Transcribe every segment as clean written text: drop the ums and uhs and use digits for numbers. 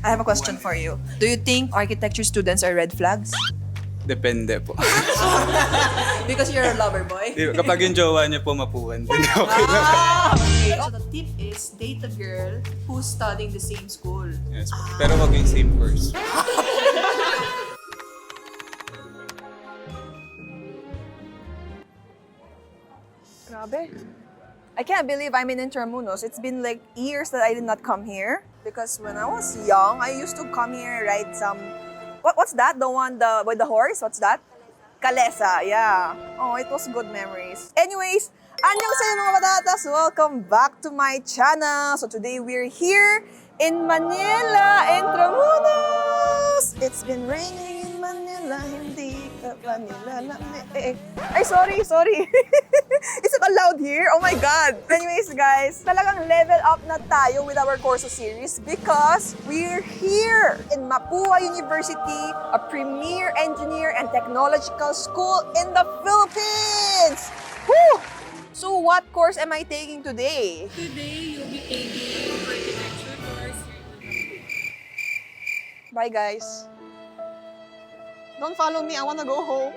I have a question for you. Do you think architecture students are red flags? Depende po. Because you're a lover boy? Kapag yung jowa niya po mapuwan, then okay. Okay. So the tip is date a girl who's studying the same school. Yes po. Pero wag yung same course. Grabe. I can't believe I'm in Intramuros. It's been like years that I did not come here. Because when I was young, I used to come here and ride some... What's that? The one with the horse? What's that? Kalesa, yeah. Oh, it was good memories. Anyways, annyeonghaseyo mga batatas! Welcome back to my channel. So today we're here in Manila, Intramuros! It's been raining in Manila, hindi ka Manila. Ay, sorry. Is it allowed here? Oh my God! Anyways, guys, talagang level up na tayo with our KURSO series because we're here in MAPUA University, a premier engineer and technological school in the Philippines! Woo! So what course am I taking today? Today, you'll be taking architecture course. Bye, guys. Don't follow me. I want to go home.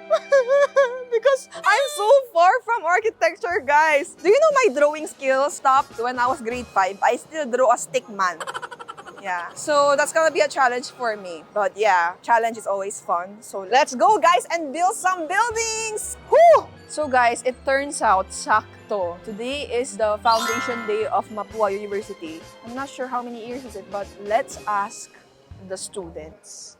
Because I'm so far from architecture, guys. Do you know my drawing skills stopped when I was grade 5? I still draw a stick man. Yeah. So that's gonna be a challenge for me. But yeah, challenge is always fun. So let's go, guys, and build some buildings. Woo! So guys, it turns out, sakto. Today is the foundation day of MAPUA University. I'm not sure how many years is it, but let's ask the students.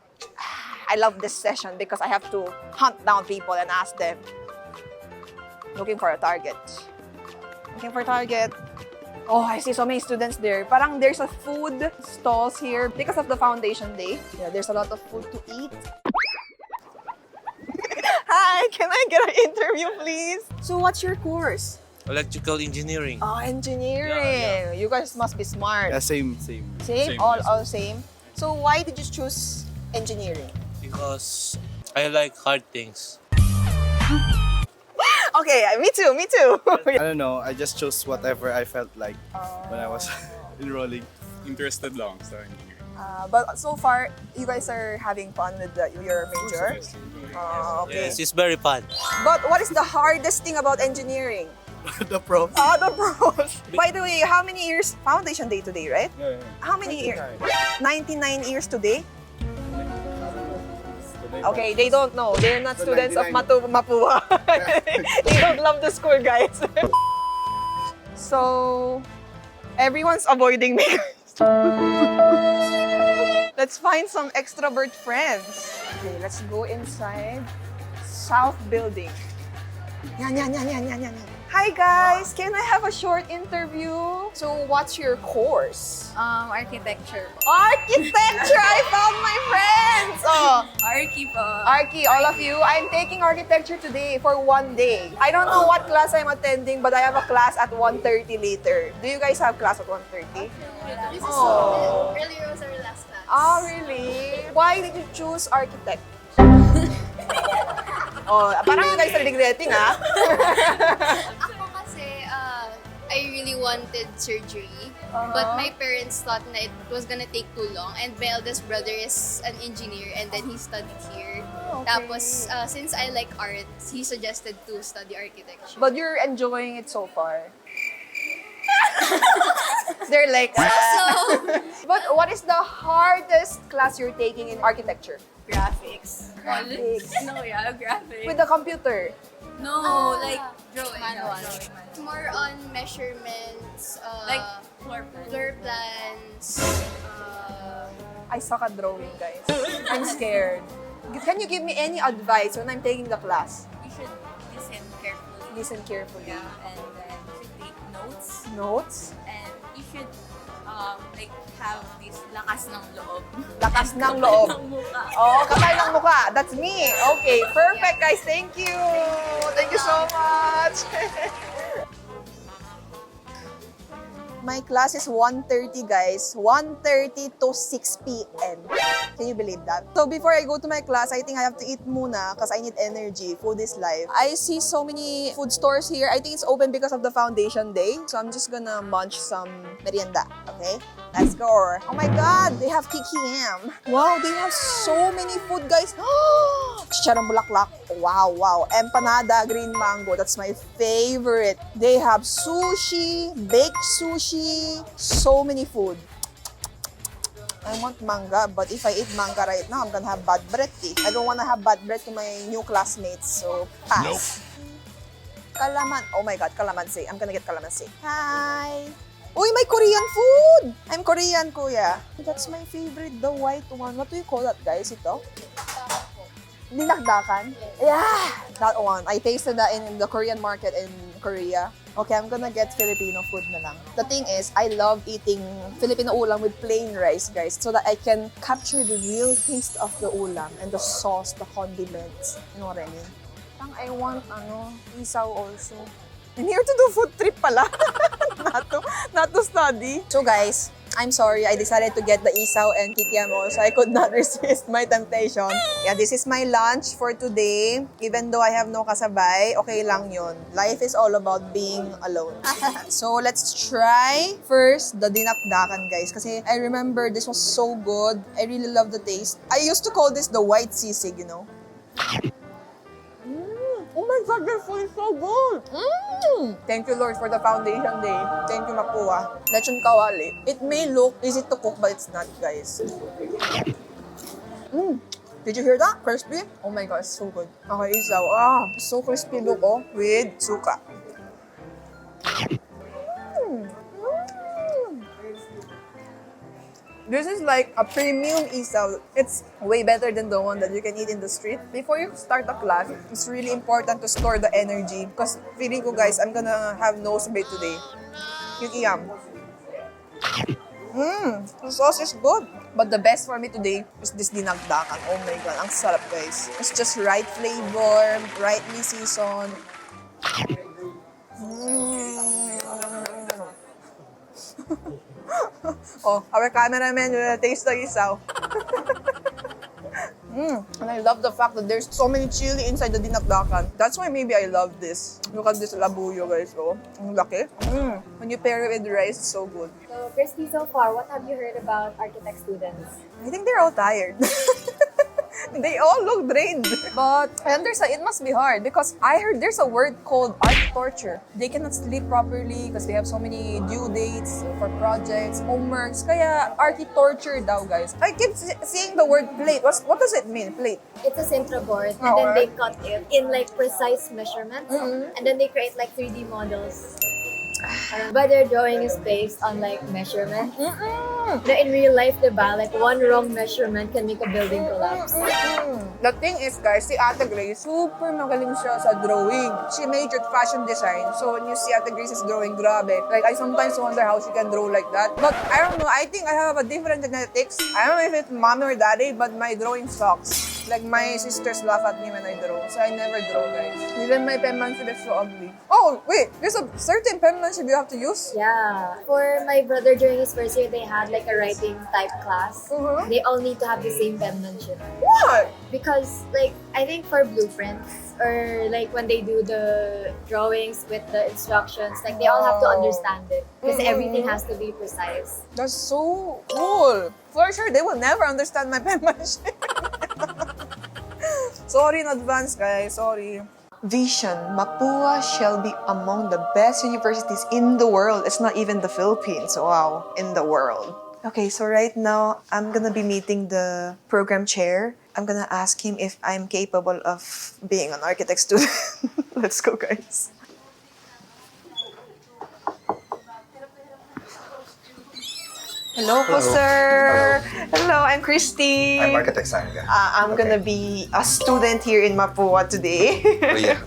I love this session because I have to hunt down people and ask them. Looking for a target. Oh, I see so many students there. Parang there's a food stalls here because of the foundation day. Yeah, there's a lot of food to eat. Hi, can I get an interview, please? So what's your course? Electrical engineering. Oh, engineering. Yeah. You guys must be smart. Yeah, same. Same? All same? So why did you choose engineering? Because I like hard things. Okay, me too. I don't know, I just chose whatever I felt like when I was enrolling. Interested lang sa engineering. But so far, you guys are having fun with your major? Okay. Yes, it's very fun. But what is the hardest thing about engineering? The prof. The pros. By the way, how many years? Foundation day today, right? Yeah. How many years? 99 years today? Okay, they don't know. They're not So students of 99. MAPUA. They don't love the school, guys. So, everyone's avoiding me. Let's find some extrovert friends. Okay, let's go inside. South building. Yan. Hi guys, can I have a short interview? So, what's your course? Architecture. Architecture! I found my friends! Oh, Archi po. Archi, all of you, I'm taking architecture today for one day. I don't know what class I'm attending, but I have a class at 1:30 later. Do you guys have class at 1:30? Oh. Earlier was our last class. Oh, really? Why did you choose architect? Oh, parang you guys are regretting, ah? Ako kasi, I really wanted surgery. But my parents thought na it was gonna take too long. And my eldest brother is an engineer and then he studied here. Okay. Tapos, since I like art, he suggested to study architecture. But you're enjoying it so far. They're like, But what is the hardest class you're taking in architecture? Graphics. Graphics. Graphics. With the computer? No, like drawing. Manual. Drawing. More on measurements, Like floor plan. floor plans, I suck at drawing, guys. I'm scared. Can you give me any advice when I'm taking the class? You should listen carefully. Listen carefully. Yeah, and then you should take notes. Notes? And you should like have this lakas ng loob. Lakas ng loob. Ng mukha. Oh, kapal ng mukha. That's me. Okay, perfect, guys. Thank you. Thank you so much. My class is 1:30, guys. 1:30 to 6 p.m. Can you believe that? So before I go to my class, I think I have to eat muna because I need energy. Food is life. I see so many food stores here. I think it's open because of the foundation day. So I'm just gonna munch some merienda, okay? Let's go. Oh my God, they have kikiam. Wow, they have so many food, guys. Chicharong bulaklak. Wow, wow. Empanada, green mango. That's my favorite. They have sushi, baked sushi, so many food. I want manga, but if I eat manga right now, I'm gonna have bad breath. I don't wanna have bad breath to my new classmates, so pass. Nope. Oh my God, calamansi. I'm gonna get calamansi. Hi! Uy, may Korean food! I'm Korean, kuya. That's my favorite, the white one. What do you call that, guys? Ito? Dinakdakan? Yeah! That one. I tasted that in the Korean market in Korea. Okay, I'm gonna get Filipino food na lang. The thing is, I love eating Filipino ulam with plain rice, guys, so that I can capture the real taste of the ulam and the sauce, the condiments. You know what I mean? I want, isaw also. I'm here to do food trip pala. not to study. So guys, I'm sorry, I decided to get the isaw and kikiam also. I could not resist my temptation. Yeah, this is my lunch for today. Even though I have no kasabay, okay lang yun. Life is all about being alone. So let's try first the dinakdakan, guys. Kasi I remember this was so good. I really love the taste. I used to call this the white sisig, you know. Oh my God, this food is so good! Thank you, Lord, for the foundation day. Thank you, MAPUA. Lechon kawali. It may look easy to cook, but it's not, guys. Did you hear that? Crispy? Oh my God, it's so good. Okay, isaw. So crispy look, with suka. This is like a premium isaw. It's way better than the one that you can eat in the street. Before you start a class, it's really important to store the energy. Because feeling ko, guys, I'm gonna have nosebleed today. Kikiam. The sauce is good. But the best for me today is this dinagdakan. Oh my God, ang sarap, guys. It's just right flavor, rightly seasoned. Our cameraman will taste the isaw. And I love the fact that there's so many chili inside the dinakdakan. That's why maybe I love this. Look at this labuyo, guys. Ang laki. When you pair it with rice, it's so good. So, Christy, so far, what have you heard about architect students? I think they're all tired. They all look drained. But I understand it must be hard because I heard there's a word called art torture. They cannot sleep properly because they have so many due dates for projects, homeworks. Kaya archi torture daw, guys. I keep seeing the word plate. What does it mean, plate? It's a sintra board, and then they cut it in like precise measurements, and then they create like 3D models. But their drawing is based on like measurement. In real life, diba? Like one wrong measurement can make a building collapse. The thing is, guys, si Ate Grace, super magaling siya sa drawing. She majored fashion design. So when you see Ate Grace's drawing, grabe. Like, I sometimes wonder how she can draw like that. But I don't know, I think I have a different genetics. I don't know if it's mommy or daddy, but my drawing sucks. Like, my sisters laugh at me when I draw. So I never draw, guys. Even my penmanship is so ugly. Oh, wait, there's a certain penmanship you have to use? Yeah. For my brother, during his first year, they had like a writing type class. They all need to have the same penmanship. What? Because, like, I think for blueprints, or like when they do the drawings with the instructions, like they all have to understand it. Because everything has to be precise. That's so cool. For sure, they will never understand my penmanship. Sorry in advance, guys. Sorry. Vision. Mapua shall be among the best universities in the world. It's not even the Philippines. Wow. In the world. Okay, so right now, I'm gonna be meeting the program chair. I'm gonna ask him if I'm capable of being an architect student. Let's go, guys. Hello po, sir. Hello, I'm Christy. I'm Architect Sangha. I'm gonna be a student here in Mapua today. Oh, yeah.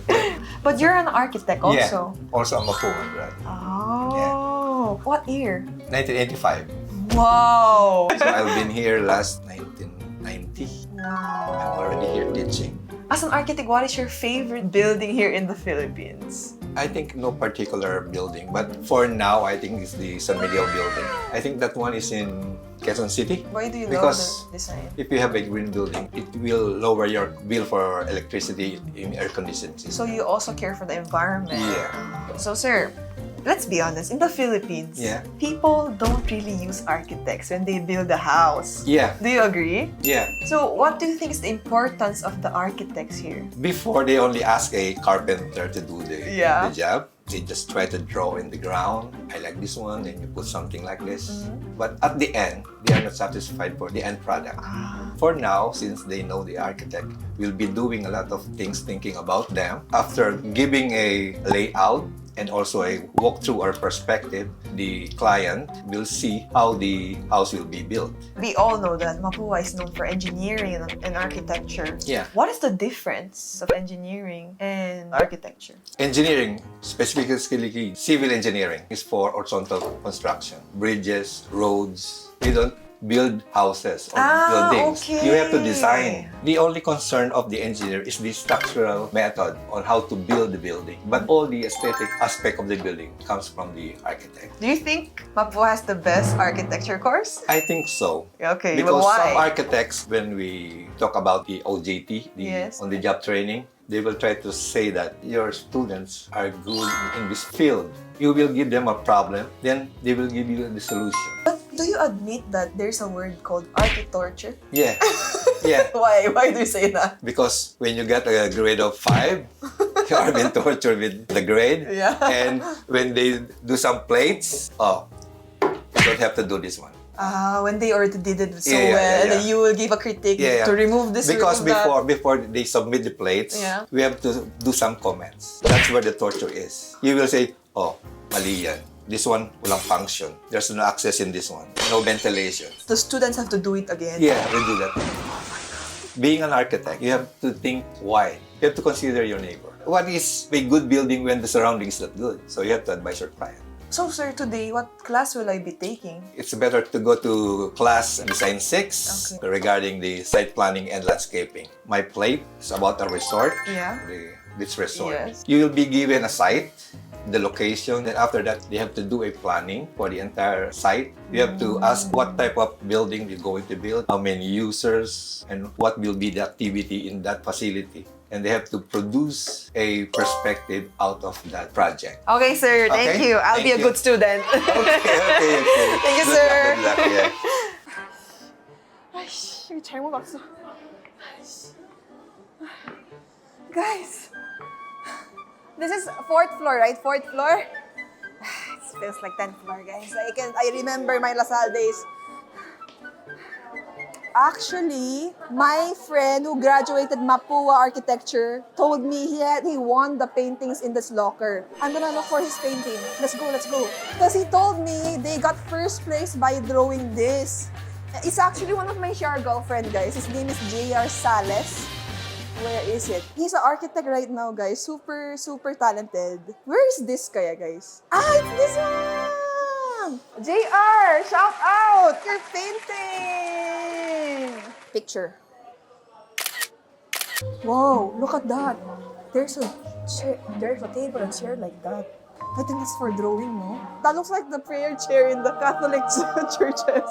But you're an architect also. Yeah. Also, I'm a Puman, right? Oh, what year? 1985. Wow. So I've been here last 1990. Wow. I'm already here teaching. As an architect, what is your favorite building here in the Philippines? I think no particular building, but for now, I think it's the San Miguel building. I think that one is in Quezon City. Why do you Because love the design? if you have a green building, it will lower your bill for electricity in air conditioning. So you also care for the environment. Yeah. So sir, let's be honest, in the Philippines, Yeah. people don't really use architects when they build a house. Yeah. Do you agree? Yeah. So what do you think is the importance of the architects here? Before, they only ask a carpenter to do the job. They just try to draw in the ground. I like this one, then you put something like this. But at the end, they are not satisfied for the end product. For now, since they know the architect will be doing a lot of things thinking about them, after giving a layout and also a walkthrough or perspective, the client will see how the house will be built. We all know that MAPUA is known for engineering and architecture. Yeah. What is the difference of engineering and architecture? Engineering, specifically civil engineering, is for horizontal construction. Bridges, roads. You don't build houses or buildings. Okay. You have to design. The only concern of the engineer is the structural method on how to build the building. But all the aesthetic aspect of the building comes from the architect. Do you think MAPUA has the best architecture course? I think so. Okay, Because but why? some architects, when we talk about the OJT, on the job training, they will try to say that your students are good in this field. You will give them a problem, then they will give you the solution. But do you admit that there's a word called architecture? Yeah. Yeah. Why? Why do you say that? Because when you get a grade of 5, you are being tortured with the grade. Yeah. And when they do some plates, you don't have to do this one. When they already did it so Yeah, well, and yeah. then you will give a critique to remove this. Because remove that. before they submit the plates, Yeah. we have to do some comments. That's where the torture is. You will say, mali yan. This one, walang function. There's no access in this one. No ventilation. The students have to do it again. Yeah, we do that. Being an architect, you have to think why. You have to consider your neighbor. What is a good building when the surrounding is not good? So you have to advise your client. So, sir, today, what class will I be taking? It's better to go to class Design 6 regarding the site planning and landscaping. My plate is about a resort. Yeah. This resort. Yes. You will be given a site, the location, then after that, they have to do a planning for the entire site. You have to ask what type of building you're going to build, how many users, and what will be the activity in that facility. And they have to produce a perspective out of that project. Okay, sir. Thank Okay? you. I'll Thank be a you. good student. Okay. Thank you, Good sir. luck, yeah. 아이씨, 이거 잘못 왔어. Guys, this is 4th floor, right? 4th floor? It feels like 10th floor, guys. I remember my Lasal days. Actually, my friend who graduated MAPUA architecture told me he won the paintings in this locker. I'm gonna look for his painting. Let's go. Because he told me they got first place by drawing this. It's actually one of my Siargao friend, guys. His name is J.R. Sales. Where is it? He's an architect right now, guys. Super, super talented. Where is this kaya, guys? It's this one! JR, shout out! Your painting! Picture. Whoa, look at that. There's a table and chair like that. I think that's for drawing, no? That looks like the prayer chair in the Catholic churches.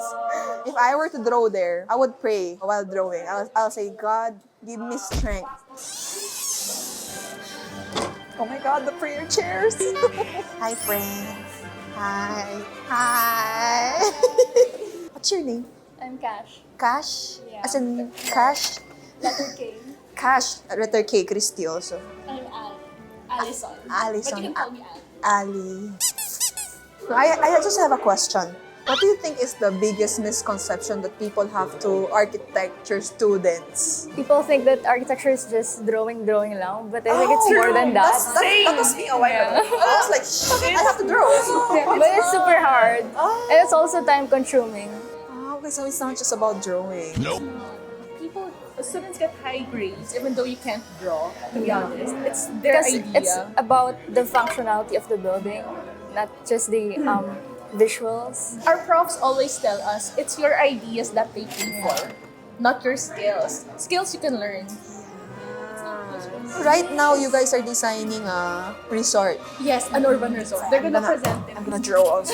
If I were to draw there, I would pray while drawing. I'll say, God, give me strength. Oh my God, the prayer chairs. Hi, friends. Hi. What's your name? I'm Cash. Cash? Yeah. As in cash? Letter K. Cash. Letter K, Christy also. I'm Allison. Allison. But you can call me Al. Ali. I just have a question. What do you think is the biggest misconception that people have to architecture students? People think that architecture is just drawing lang, but I think it's more than that. That was me a while ago. I was like, shit, I have to draw. But it's super hard. And it's also time-consuming. Okay, so it's not just about drawing. Students get high grades even though you can't draw, to be honest. It's their Because idea. it's about the functionality of the building, not just the visuals. Our profs always tell us it's your ideas that they pay for, not your skills. Skills you can learn. Right now, you guys are designing a resort. Yes, an urban resort. They're gonna present it. I'm gonna draw also.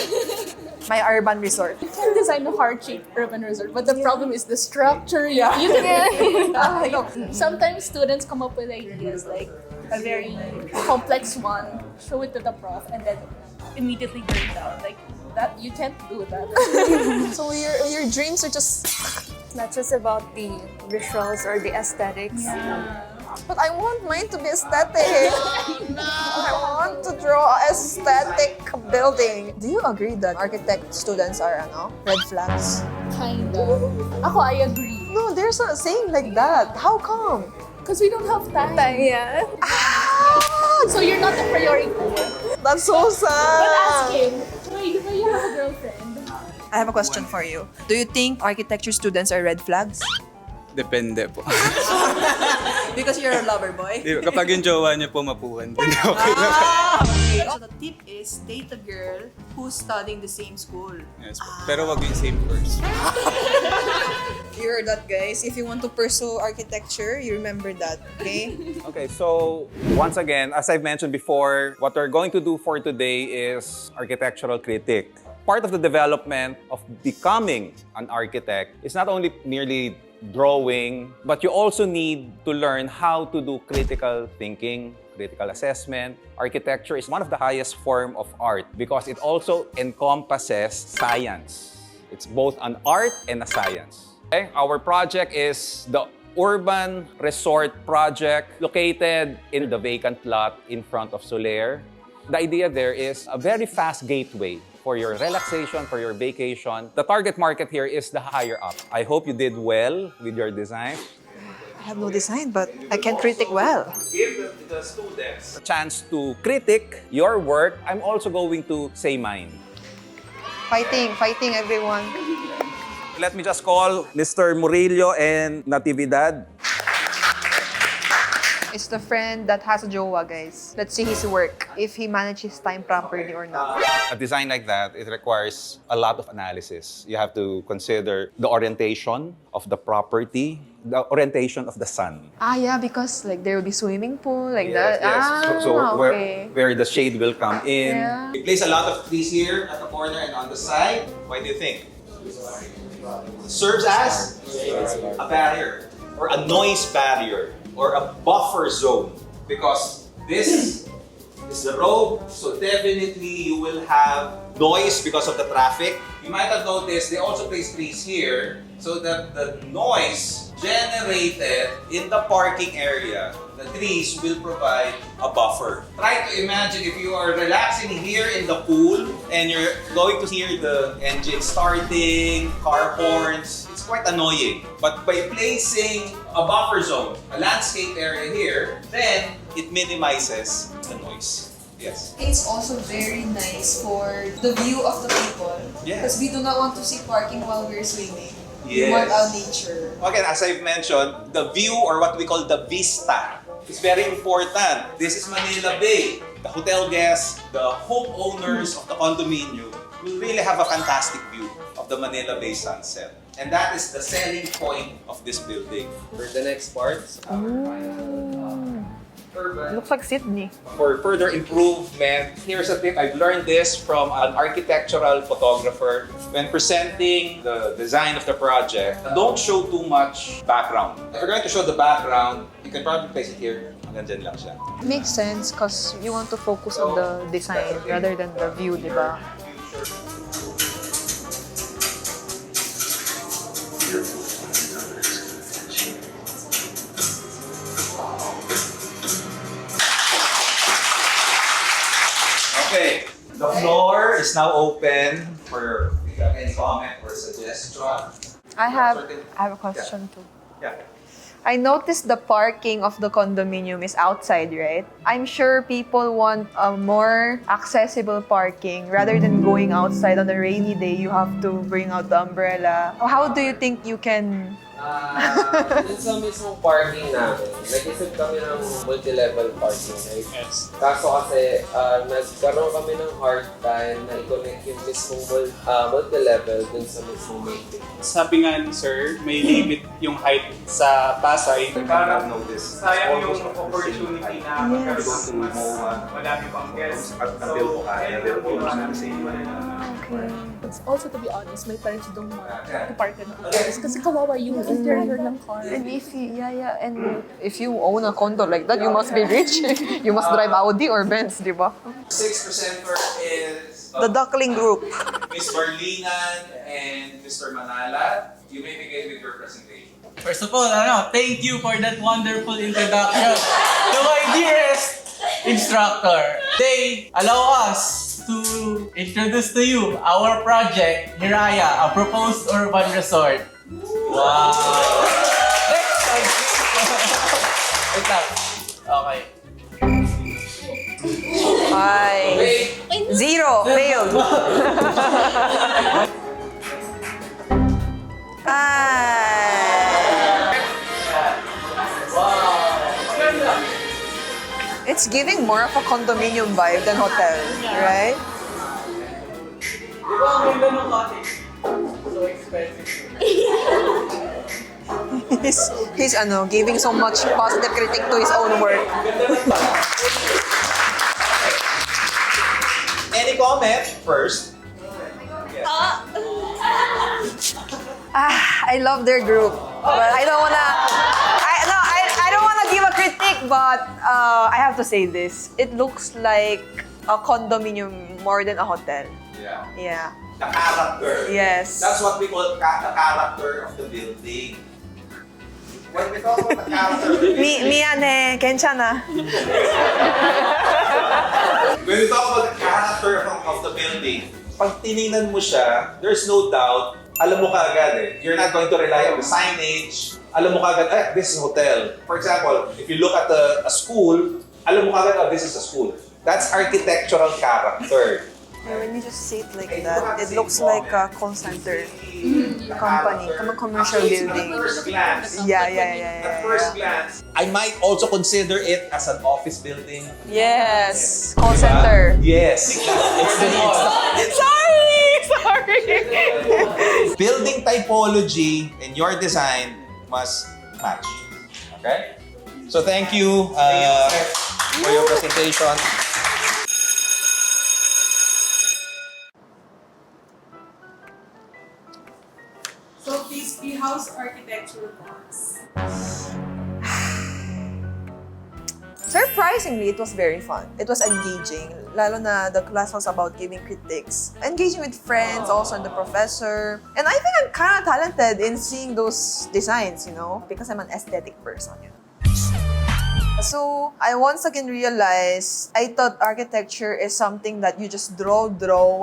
My urban resort. You can design a heart-shaped urban resort, but the problem is the structure. You can sometimes students come up with ideas like a very complex one, show it to the prof, and then immediately burn down. Like that, you can't do that. So your dreams are just... Not just about the visuals or the aesthetics. But I want mine to be aesthetic. I want to draw aesthetic building. Do you agree that architect students are red flags? Kind of. Ako, I agree. No, there's a saying like that. How come? Because we don't have time. Yeah. So you're not a priority. That's so But sad. asking, wait, do you have a girlfriend? I have a question for you. Do you think architecture students are red flags? Depende po. Because you're a lover boy? Kapag yung jowa niyo po mapuhan, hindi okay lang. Okay. So the tip is date a girl who's studying the same school. Yes po. Pero wag yung same course. You heard that, guys. If you want to pursue architecture, you remember that, okay? Okay, so once again, as I've mentioned before, what we're going to do for today is architectural critic. Part of the development of becoming an architect is not only merely drawing, but you also need to learn how to do critical thinking, critical assessment. Architecture is one of the highest form of art because it also encompasses science. It's both an art and a science. Okay? Our project is the Urban Resort Project located in the vacant lot in front of Soler. The idea there is a very fast gateway for your relaxation, for your vacation. The target market here is the higher up. I hope you did well with your design. I have no design, but I can critic well. Give the students a chance to critic your work. I'm also going to say mine. Fighting, everyone. Let me just call Mr. Murillo and Natividad. It's the friend that has a jowa, guys. Let's see his work, if he manages time properly or not. A design like that, it requires a lot of analysis. You have to consider the orientation of the property, the orientation of the sun. Yeah, because there will be swimming pool, Yes, that. yes. So Okay. where the shade will come in. Yeah. We place a lot of trees here at the corner and on the side. Why do you think? Serves as a barrier or a noise barrier or a buffer zone because this is the road, so definitely you will have noise because of the traffic. You might have noticed they also place trees here so that the noise generated in the parking area, the trees will provide a buffer. Try to imagine if you are relaxing here in the pool and you're going to hear the engine starting, car horns. It's quite annoying. But by placing a buffer zone, a landscape area here, then it minimizes the noise. Yes. It's also very nice for the view of the people. Yes. Because we do not want to see parking while we're swimming. Yes. We want our nature. Again, as I've mentioned, the view or what we call the vista is very important. This is Manila Bay. The hotel guests, the homeowners of the condominium will really have a fantastic view of the Manila Bay sunset. And that is the selling point of this building. For the next part, It looks like Sydney. for further improvement, here's a tip. I've learned this from an architectural photographer. When presenting the design of the project, don't show too much background. If you're going to show the background, you can probably place it here. Hanggang dyan lang siya. Makes sense because you want to focus on the design rather than the view, di ba? Okay, the floor is now open for any comment or suggestion. I have a question too. Yeah. I noticed the parking of the condominium is outside, right? I'm sure people want a more accessible parking rather than going outside on a rainy day. You have to bring out the umbrella. How do you think you can... Dun sa mismong parking namin, nag-isip kami ng multi-level parking. Right? Yes. Kaso kasi, nagkaroon kami ng hard time na i-connect yung mismong multi-level dun sa mismong building. Sabi nga ni sir, may limit yung height sa Pasay. Parang notice. Sayang yung opportunity na Yes. madami pang guests. It's also, to be honest, my parents don't want to park in the office kasi kawawa yung interior ng car. And if you own a condo like that, you must be rich. You must drive Audi or Benz, di ba? 6% is The duckling group. Miss Barlinan and Mr. Manala, you may begin with your presentation. First of all, thank you for that wonderful introduction to my dearest instructor. They allow us to introduce to you our project, Hiraya, a proposed urban resort. Wow! Wait lang. Okay. 5, 0, failed. It's giving more of a condominium vibe than hotel, right? Diba ang ganda ng cottage? So expensive. He's giving so much positive critique to his own work. Any comment first? I love their group, but I don't wanna. I don't wanna give a critique, but I have to say this. It looks like a condominium more than a hotel. Yeah. Yeah. The character. Yes. That's what we call the character of the building. When we talk about the character of the building, 미안해, 괜찮아. when we talk about the character of the building, pag tinignan mo siya, there's no doubt, alam mo kaagad eh. You're not going to rely on the signage. Alam mo kaagad, this is a hotel. For example, if you look at a school, alam mo kaagad, this is a school. That's architectural character. Yeah, when you just say it like that, it looks like a call center company, commercial building. At first glance, Yeah. glance, I might also consider it as an office building. Yes, call center. Yes. Sorry. Building typology and your design must match. Okay? So thank you for your presentation. So basically, how's architecture course? Surprisingly, it was very fun. It was engaging. Lalo na the class was about giving critiques. Engaging with friends, also and the professor. And I think I'm kind of talented in seeing those designs, because I'm an aesthetic person. So, I once again realized, I thought architecture is something that you just draw,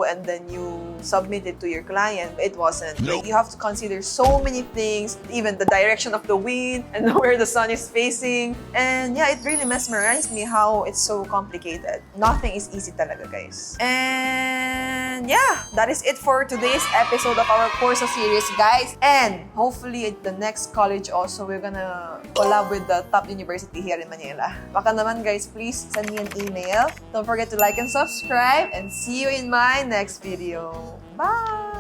and then you submit it to your client. It wasn't. Like, you have to consider so many things, even the direction of the wind and where the sun is facing. And yeah, it really mesmerized me how it's so complicated. Nothing is easy talaga, guys. And yeah, that is it for today's episode of our KURSO series, guys. And hopefully at the next college also, we're gonna collab with the top university here in Manila. Baka naman, guys, please send me an email. Don't forget to like and subscribe, and see you in my next video. Bye!